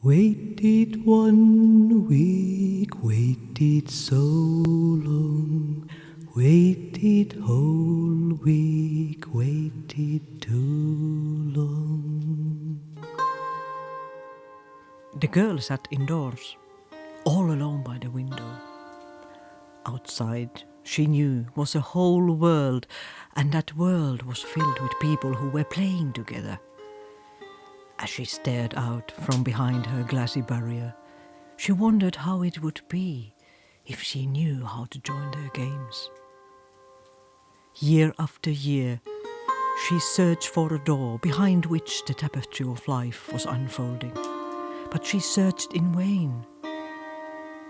Waited 1 week, waited so long, waited whole week, waited too long. The girl sat indoors, all alone by the window. Outside, she knew, was a whole world, and that world was filled with people who were playing together. As she stared out from behind her glassy barrier, she wondered how it would be if she knew how to join their games. Year after year, she searched for a door behind which the tapestry of life was unfolding, but she searched in vain.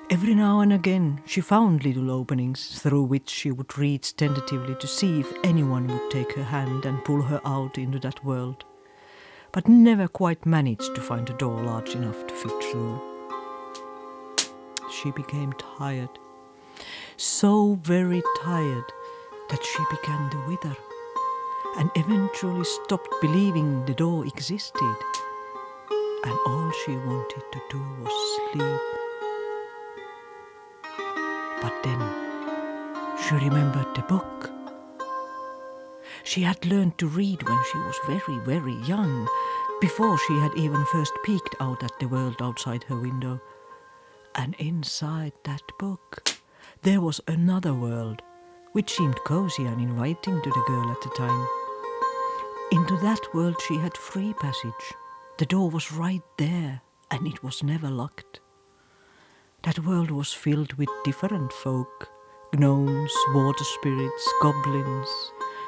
Every now and again, she found little openings through which she would reach tentatively to see if anyone would take her hand and pull her out into that world, but never quite managed to find a door large enough to fit through. She became tired, so very tired that she began to wither, and eventually stopped believing the door existed, and all she wanted to do was sleep. But then she remembered the book. She had learned to read when she was very, very young, before she had even first peeked out at the world outside her window. And inside that book, there was another world, which seemed cozy and inviting to the girl at the time. Into that world she had free passage. The door was right there, and it was never locked. That world was filled with different folk, gnomes, water spirits, goblins,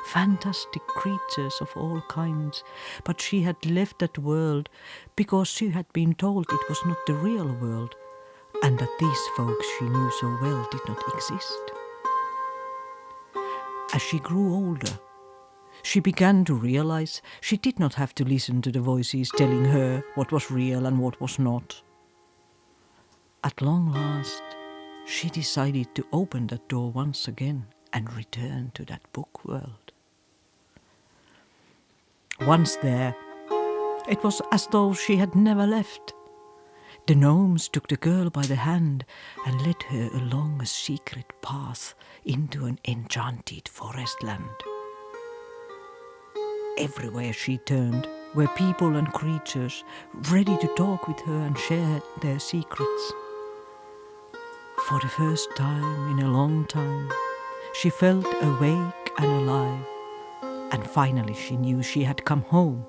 fantastic creatures of all kinds, but she had left that world because she had been told it was not the real world, and that these folks she knew so well did not exist. As she grew older, she began to realize she did not have to listen to the voices telling her what was real and what was not. At long last, she decided to open that door once again and return to that book world. Once there, it was as though she had never left. The gnomes took the girl by the hand and led her along a secret path into an enchanted forest land. Everywhere she turned were people and creatures ready to talk with her and share their secrets. For the first time in a long time, she felt awake and alive, and finally she knew she had come home.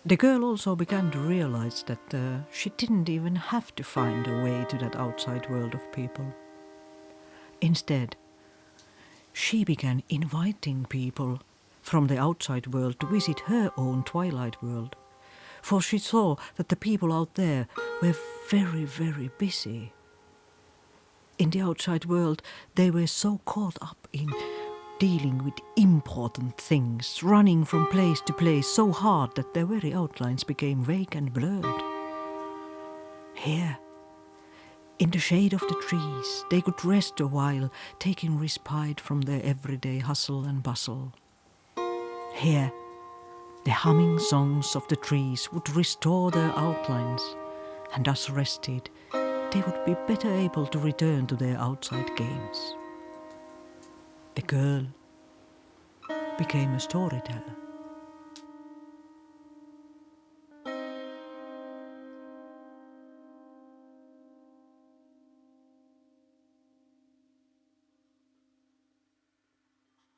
The girl also began to realize that she didn't even have to find a way to that outside world of people. Instead, she began inviting people from the outside world to visit her own twilight world, for she saw that the people out there were very, very busy. In the outside world, they were so caught up in dealing with important things, running from place to place so hard that their very outlines became vague and blurred. Here, in the shade of the trees, they could rest a while, taking respite from their everyday hustle and bustle. Here, the humming songs of the trees would restore their outlines, and thus rested, they would be better able to return to their outside games. The girl became a storyteller.